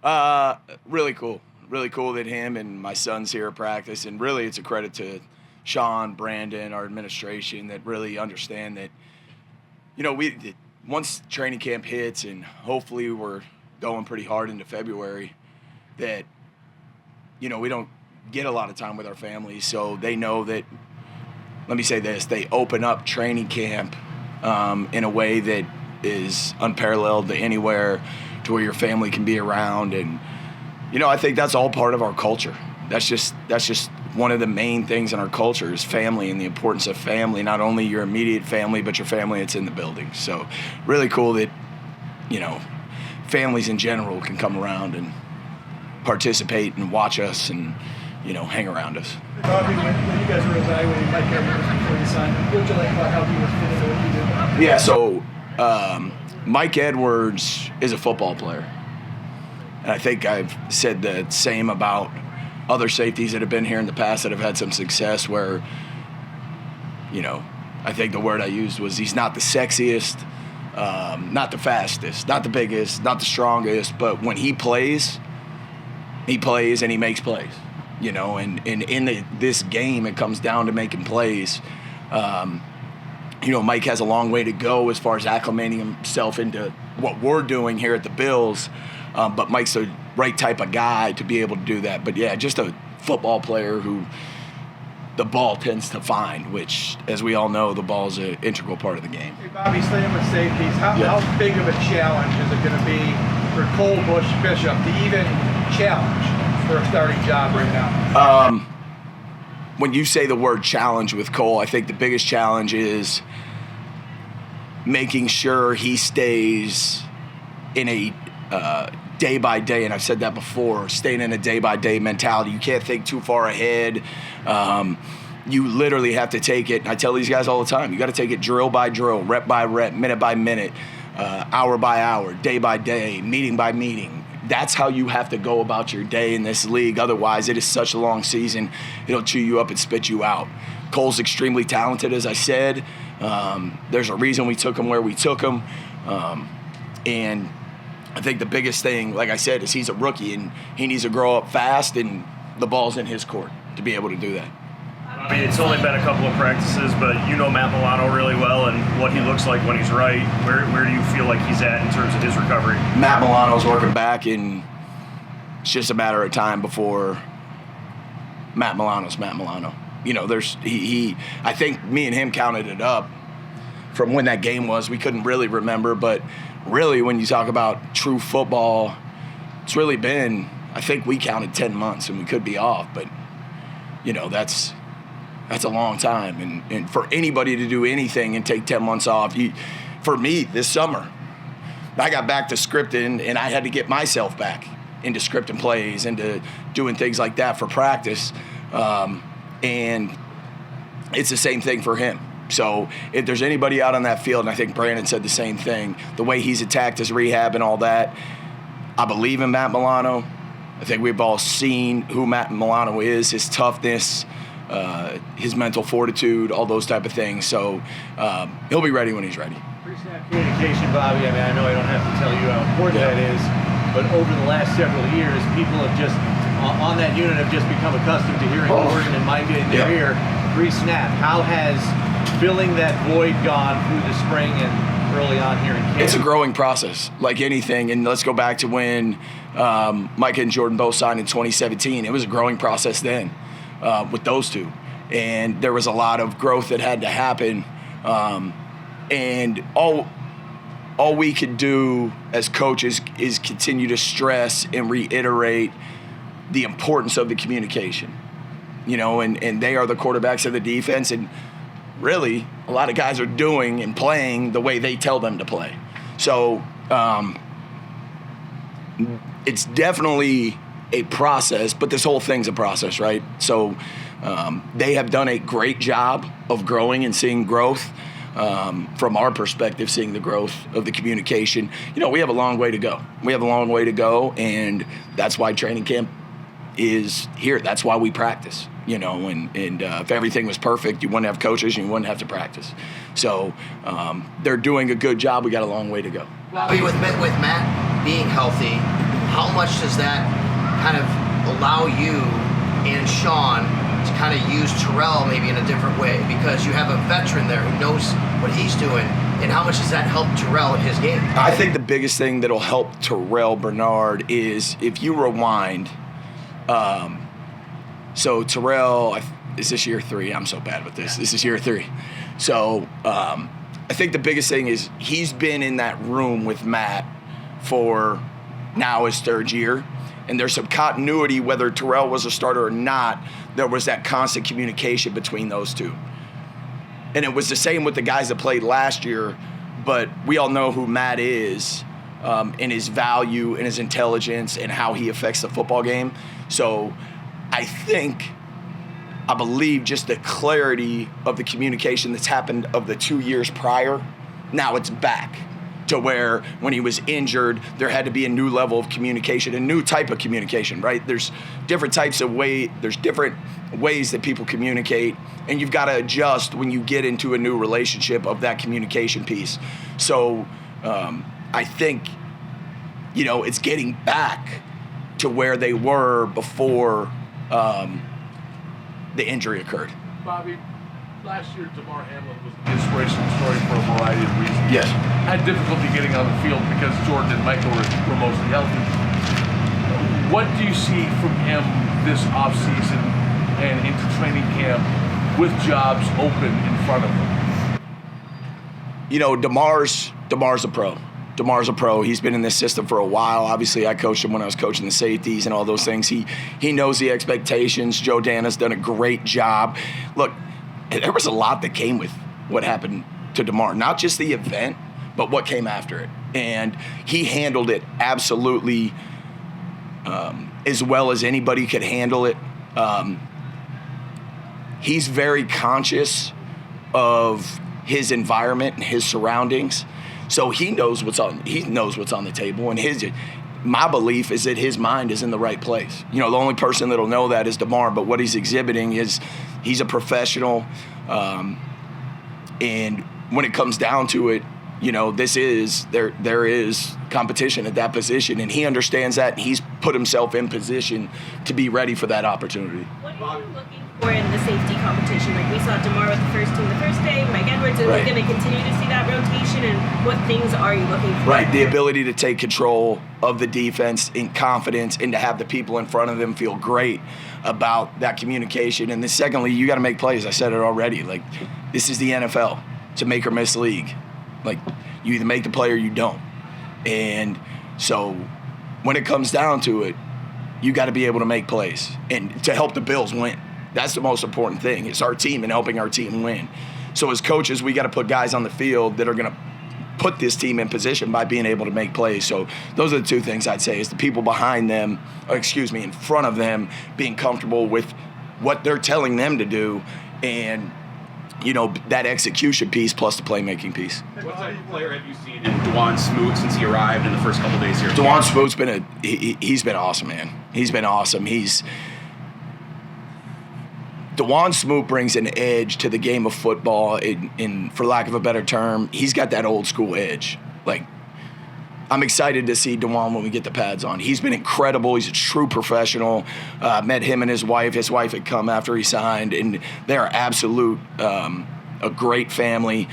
Really cool. Really cool that him and my son's here at practice, and really it's a credit to Sean, Brandon, our administration that really understand that, once training camp hits and hopefully we're going pretty hard into February, that, we don't get a lot of time with our families. So they know that, let me say this, they open up training camp in a way that is unparalleled to anywhere, to where your family can be around. And, I think that's all part of our culture. That's just one of the main things in our culture is family and the importance of family, not only your immediate family, but your family that's in the building. So really cool that, families in general can come around and participate and watch us and, hang around us. Bobby, when you guys were evaluating Mike Edwards before you signed him, what did you like about how he was fitting into what you did? Yeah, so Mike Edwards is a football player. And I think I've said the same about other safeties that have been here in the past that have had some success where, I think the word I used was he's not the sexiest, not the fastest, not the biggest, not the strongest, but when he plays and he makes plays, and in this game it comes down to making plays. Mike has a long way to go as far as acclimating himself into what we're doing here at the Bills, but Mike's the right type of guy to be able to do that. But yeah, just a football player who the ball tends to find, which, as we all know, the ball is an integral part of the game. Hey, Bobby, staying with safeties, how big of a challenge is it going to be for Cole Bishop to even challenge for a starting job right now? When you say the word challenge with Cole, I think the biggest challenge is making sure he stays in a day-by-day, and I've said that before, staying in a day-by-day mentality. You can't think too far ahead. You literally have to take it, and I tell these guys all the time, you got to take it drill by drill, rep by rep, minute by minute, hour by hour, day by day, meeting by meeting. That's how you have to go about your day in this league. Otherwise, it is such a long season, it'll chew you up and spit you out. Cole's extremely talented, as I said. There's a reason we took him where we took him. And I think the biggest thing, like I said, is he's a rookie and he needs to grow up fast, and the ball's in his court to be able to do that. I mean, it's only been a couple of practices, but you know Matt Milano really well and what he looks like when he's right. Where do you feel like he's at in terms of his recovery? Matt Milano's working back, and it's just a matter of time before Matt Milano's Matt Milano. I think me and him counted it up from when that game was. We couldn't really remember, but really when you talk about true football, it's really been, I think we counted 10 months, and we could be off, but that's a long time. And for anybody to do anything and take 10 months off, for me this summer, I got back to scripting, and I had to get myself back into scripting plays, into doing things like that for practice. And it's the same thing for him. So if there's anybody out on that field, and I think Brandon said the same thing, the way he's attacked his rehab and all that, I believe in Matt Milano. I think we've all seen who Matt Milano is, his toughness, his mental fortitude, all those type of things. So he'll be ready when he's ready. Pre-snap communication, Bobby, I know I don't have to tell you how important that is, but over the last several years, people have just, on that unit, have just become accustomed to hearing Gordon and Micah in their ear pre-snap. How has filling that void gone through the spring and early on here in camp? It's a growing process, like anything. And let's go back to when Micah and Jordan both signed in 2017. It was a growing process then with those two. And there was a lot of growth that had to happen. And all we could do as coaches is continue to stress and reiterate the importance of the communication. And they are the quarterbacks of the defense, and really a lot of guys are doing and playing the way they tell them to play. So it's definitely a process, but this whole thing's a process, right? So they have done a great job of growing and seeing growth. From our perspective, seeing the growth of the communication. We have a long way to go. And that's why training camp is here. That's why we practice, and if everything was perfect, you wouldn't have coaches and you wouldn't have to practice. So they're doing a good job. We got a long way to go. Bobby, with Matt being healthy, how much does that kind of allow you and Sean to kind of use Terrell maybe in a different way, because you have a veteran there who knows what he's doing, and how much does that help Terrell in his game? I think the biggest thing that'll help Terrell Bernard is if you rewind. So Terrell, is this year 3? I'm so bad with this. This is year 3. So I think the biggest thing is he's been in that room with Matt for now his 3rd year. And there's some continuity, whether Terrell was a starter or not, there was that constant communication between those two. And it was the same with the guys that played last year, but we all know who Matt is and his value and his intelligence and how he affects the football game. So I believe just the clarity of the communication that's happened of the 2 years prior, now it's back to where when he was injured, there had to be a new level of communication, a new type of communication, right? There's different types of there's different ways that people communicate, and you've got to adjust when you get into a new relationship of that communication piece. So I think, it's getting back to where they were before the injury occurred. Bobby, last year DeMar Hamlin was an inspirational story for a variety of reasons. Yes. Had difficulty getting on the field because Jordan and Michael were mostly healthy. What do you see from him this offseason and into training camp with jobs open in front of him? DeMar's a pro. DeMar's a pro. He's been in this system for a while. Obviously, I coached him when I was coaching the safeties and all those things. He knows the expectations. Joe Dana's done a great job. Look, there was a lot that came with what happened to DeMar. Not just the event, but what came after it. And he handled it absolutely as well as anybody could handle it. He's very conscious of his environment and his surroundings. So he knows what's on the table, and my belief is that his mind is in the right place. The only person that'll know that is DeMar, but what he's exhibiting is he's a professional, and when it comes down to it, there is competition at that position, and he understands that, and he's put himself in position to be ready for that opportunity. What are you looking for in the safety competition? Like we saw DeMar with the first team the first day, Mike Edwards, is Right. going to continue to see that rotation, and what things are you looking for? Right, the ability to take control of the defense in confidence and to have the people in front of them feel great about that communication. And then secondly, you got to make plays. I said it already. Like, this is the NFL. It's a make or miss league. Like, you either make the play or you don't. And so when it comes down to it, you got to be able to make plays and to help the Bills win. That's the most important thing. It's our team and helping our team win. So as coaches, we got to put guys on the field that are going to put this team in position by being able to make plays. So those are the two things I'd say, is the people behind them, in front of them, being comfortable with what they're telling them to do, and that execution piece plus the playmaking piece. What type of player have you seen in Dwan Smoot since he arrived in the first couple days here? Dwan Smoot's he's been awesome, man. He's been awesome. Dwan Smoot brings an edge to the game of football, in for lack of a better term, he's got that old school edge. Like, I'm excited to see Dwan when we get the pads on. He's been incredible. He's a true professional. Met him and his wife. His wife had come after he signed, and they're absolute, a great family,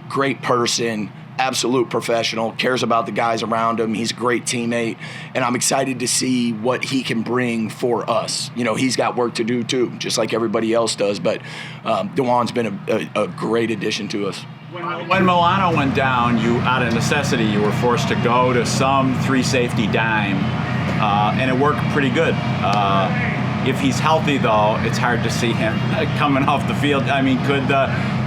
great person, absolute professional, cares about the guys around him. He's a great teammate, and I'm excited to see what he can bring for us. He's got work to do too, just like everybody else does, but Dwan's been a great addition to us. When Milano went down, out of necessity, you were forced to go to some 3-safety dime, and it worked pretty good. If he's healthy, though, it's hard to see him coming off the field. I mean,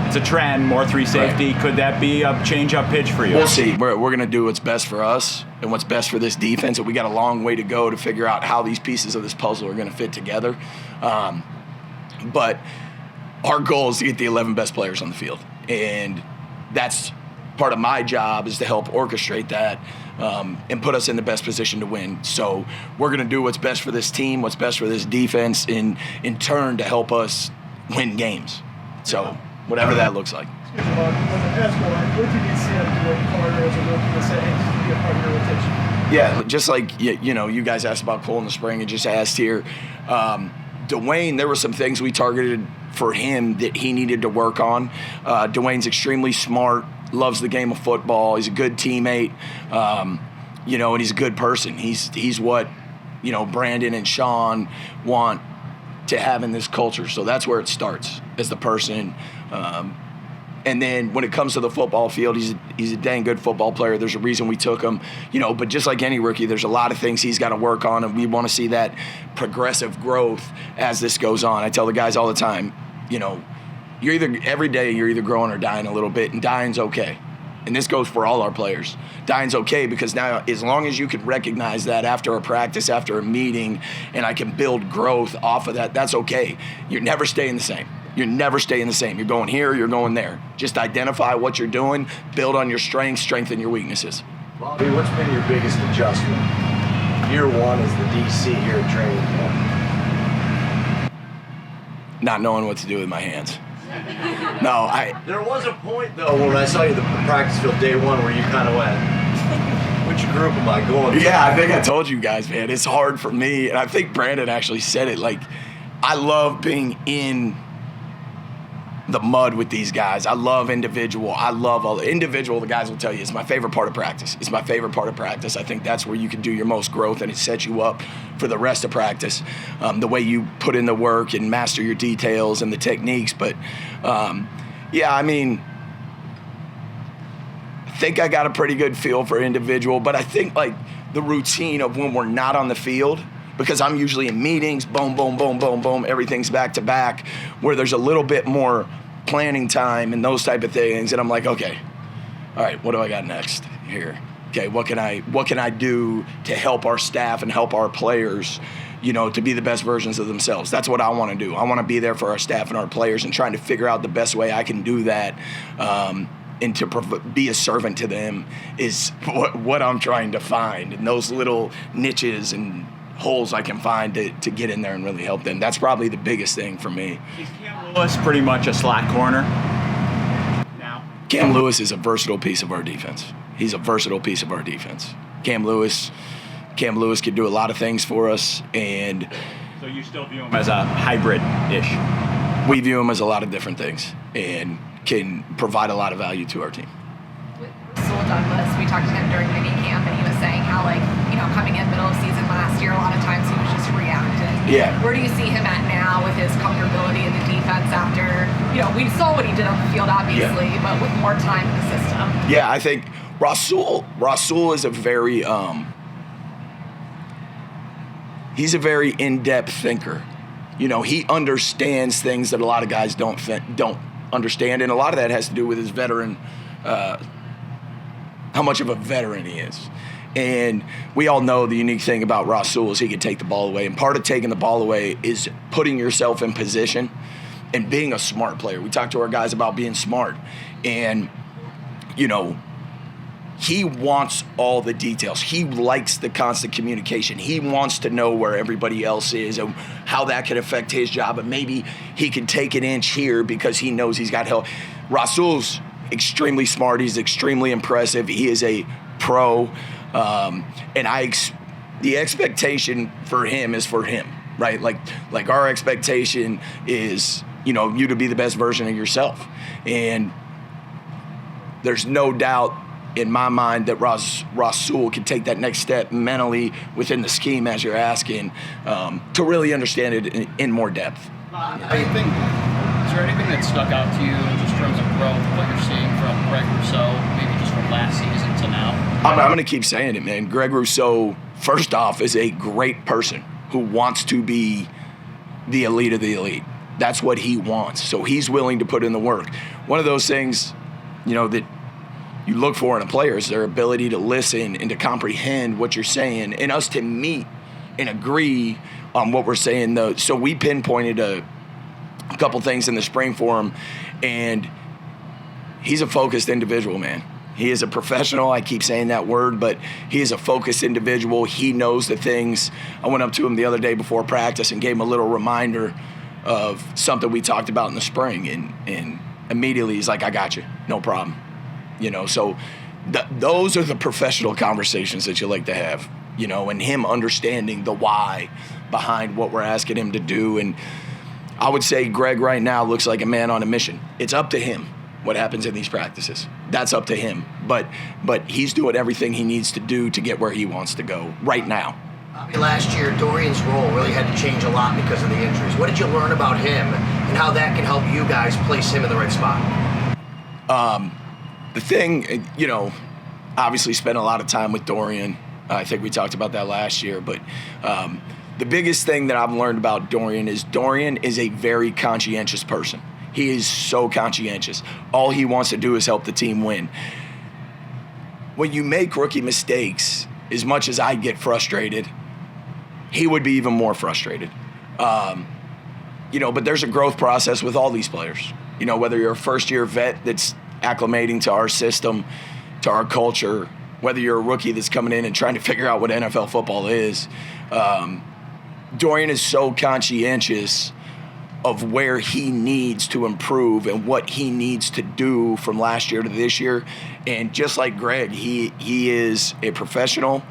it's a trend, more 3-safety. Right. Could that be a change-up pitch for you? We'll see. We're going to do what's best for us and what's best for this defense, and we got a long way to go to figure out how these pieces of this puzzle are going to fit together. But our goal is to get the 11 best players on the field, and that's part of my job, is to help orchestrate that and put us in the best position to win. So we're going to do what's best for this team, what's best for this defense, in turn to help us win games. So whatever that looks like. Excuse me, Bob. When the pass go on, what did you see him work harder as a rookie to say, hey, this is be a part of your rotation? Yeah, just like, you know, you guys asked about Cole in the spring and just asked here. Dwayne, there were some things we targeted for him that he needed to work on. Dwayne's extremely smart, loves the game of football. He's a good teammate, you know, and he's a good person. He's what, you know, Brandon and Sean want to have in this culture. So that's where it starts, as the person. And then when it comes to the football field, he's a dang good football player. There's a reason we took him, you know, but just like any rookie, there's a lot of things he's got to work on, and we want to see that progressive growth as this goes on. I tell the guys all the time, you know, every day you're either growing or dying a little bit, and dying's okay. And this goes for all our players. Dying's okay, because now as long as you can recognize that after a practice, after a meeting, and I can build growth off of that, that's okay. You're never staying the same. You're never staying the same. You're going here, you're going there. Just identify what you're doing, build on your strengths, strengthen your weaknesses. Bobby, what's been your biggest adjustment? Year one as the DC here at training camp. Not knowing what to do with my hands. There was a point, though, when I saw you at the practice field day one where you kind of went, which group am I going to? Yeah, I think I told you guys, man. It's hard for me, and I think Brandon actually said it. Like, I love being in the mud with these guys. I love individual. I love all the individual. The guys will tell you it's my favorite part of practice. It's my favorite part of practice. I think that's where you can do your most growth, and it sets you up for the rest of practice. The way you put in the work and master your details and the techniques. But yeah, I mean, I think I got a pretty good feel for individual, but I think like the routine of when we're not on the field, because I'm usually in meetings, boom, boom, boom, boom, boom, everything's back to back, where there's a little bit more planning time and those type of things. And I'm like, okay, all right, what do I got next here? Okay, what can I do to help our staff and help our players, you know, to be the best versions of themselves? That's what I want to do. I want to be there for our staff and our players, and trying to figure out the best way I can do that. And to be a servant to them is what I'm trying to find, and those little niches and holes I can find to get in there and really help them. That's probably the biggest thing for me. Is Cam Lewis pretty much a slot corner now? Cam Lewis is a versatile piece of our defense. He's a versatile piece of our defense. Cam Lewis can do a lot of things for us, and so you still view him as a hybrid-ish? We view him as a lot of different things and can provide a lot of value to our team. With Rasul Douglas, we talked to him during mini camp, and he was saying how, like, you know, coming in middle of season last year, a lot of times he was just reacting. Yeah. Where do you see him at now with his comfortability in the defense after, you know, we saw what he did on the field, obviously, but with more time in the system? Yeah, I think Rasul is a very he's a very in-depth thinker. You know, he understands things that a lot of guys don't understand, and a lot of that has to do with his veteran, how much of a veteran he is. And we all know the unique thing about Rasul is he can take the ball away, and part of taking the ball away is putting yourself in position and being a smart player. We talk to our guys about being smart, and, you know, he wants all the details. He likes the constant communication. He wants to know where everybody else is and how that could affect his job. And maybe he can take an inch here because he knows he's got help. Rasul's extremely smart. He's extremely impressive. He is a pro. And the expectation for him is for him, right? Like our expectation is, you know, you to be the best version of yourself. And there's no doubt in my mind that Rasul can take that next step mentally within the scheme, as you're asking, to really understand it in more depth. Is there anything that stuck out to you in just terms of growth, what you're seeing from Greg Rousseau, maybe just from last season to now? I'm going to keep saying it, man. Greg Rousseau, first off, is a great person who wants to be the elite of the elite. That's what he wants. So he's willing to put in the work. One of those things, you know, that you look for in a player is their ability to listen and to comprehend what you're saying, and us to meet and agree on what we're saying. So we pinpointed a couple things in the spring for him, and he's a focused individual, man. He is a professional. I keep saying that word, but he is a focused individual. He knows the things. I went up to him the other day before practice and gave him a little reminder of something we talked about in the spring, and immediately he's like, I got you, no problem. You know, so those are the professional conversations that you like to have, you know, and him understanding the why behind what we're asking him to do. And I would say Greg right now looks like a man on a mission. It's up to him what happens in these practices. That's up to him. But he's doing everything he needs to do to get where he wants to go right now. Last year, Dorian's role really had to change a lot because of the injuries. What did you learn about him and how that can help you guys place him in the right spot? The thing, you know, obviously spent a lot of time with Dorian. I think we talked about that last year. But the biggest thing that I've learned about Dorian is a very conscientious person. He is so conscientious. All he wants to do is help the team win. When you make rookie mistakes, as much as I get frustrated, he would be even more frustrated. You know, but there's a growth process with all these players. You know, whether you're a first-year vet that's acclimating to our system, to our culture, whether you're a rookie that's coming in and trying to figure out what NFL football is. Dorian is so conscientious of where he needs to improve and what he needs to do from last year to this year. And just like Greg, he is a professional.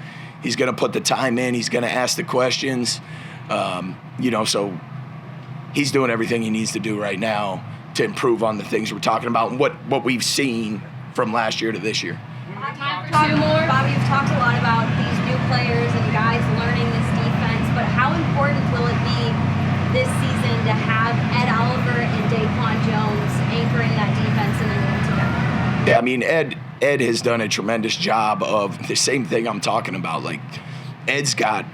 He's going to put the time in. He's going to ask the questions. You know, so he's doing everything he needs to do right now to improve on the things we're talking about and what we've seen from last year to this year. Bobby, you've talked a lot about these new players and guys learning this defense, but how important will it be this season to have Ed Oliver and Daquan Jones anchoring that defense in the middle together? Yeah, I mean, Ed has done a tremendous job of the same thing I'm talking about. Like, Ed's got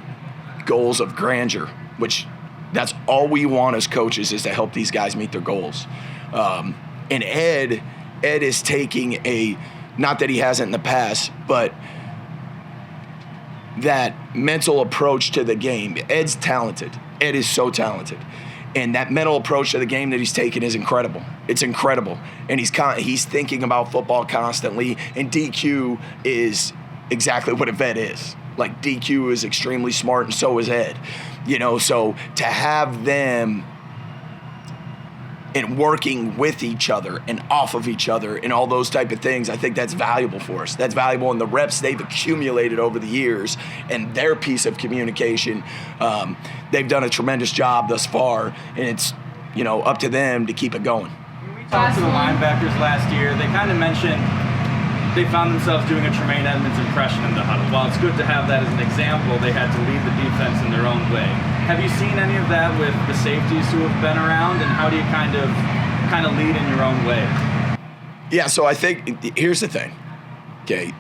goals of grandeur, which that's all we want as coaches is to help these guys meet their goals. And Ed is taking not that he hasn't in the past, but that mental approach to the game. Ed's talented. Ed is so talented. And that mental approach to the game that he's taken is incredible. It's incredible. And he's thinking about football constantly. And DQ is exactly what a vet is. Like, DQ is extremely smart, and so is Ed. You know, so to have them and working with each other and off of each other and all those type of things, I think that's valuable for us. That's valuable in the reps they've accumulated over the years and their piece of communication. They've done a tremendous job thus far, and it's, you know, up to them to keep it going. When we talked to the linebackers last year, they kind of mentioned they found themselves doing a Tremaine Edmonds impression in the huddle. While it's good to have that as an example, they had to lead the defense in their own way. Have you seen any of that with the safeties who have been around, and how do you kind of lead in your own way? Yeah, so I think here's the thing, okay?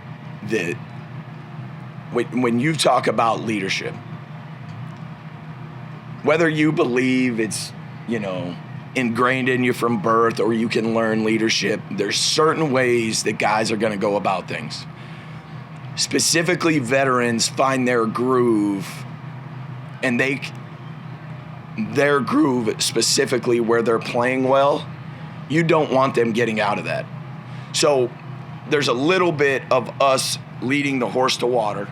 When you talk about leadership, whether you believe it's, you know, ingrained in you from birth or you can learn leadership, there's certain ways that guys are going to go about things. Specifically, veterans find their groove, and their groove specifically where they're playing well, you don't want them getting out of that. So there's a little bit of us leading the horse to water,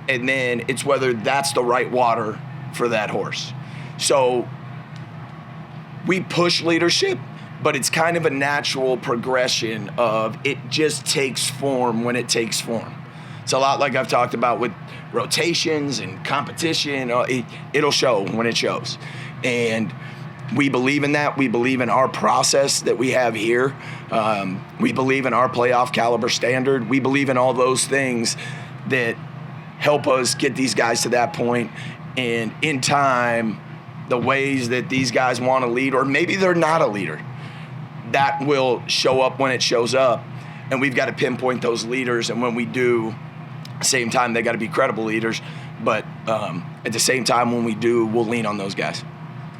and then it's whether that's the right water for that horse. So we push leadership, but it's kind of a natural progression of it just takes form when it takes form. It's a lot like I've talked about with rotations and competition. It'll show when it shows. And we believe in that. We believe in our process that we have here. We believe in our playoff caliber standard. We believe in all those things that help us get these guys to that point. And in time, the ways that these guys want to lead, or maybe they're not a leader, that will show up when it shows up. And we've got to pinpoint those leaders. And when we do, same time, they got to be credible leaders. But at the same time, when we do, we'll lean on those guys.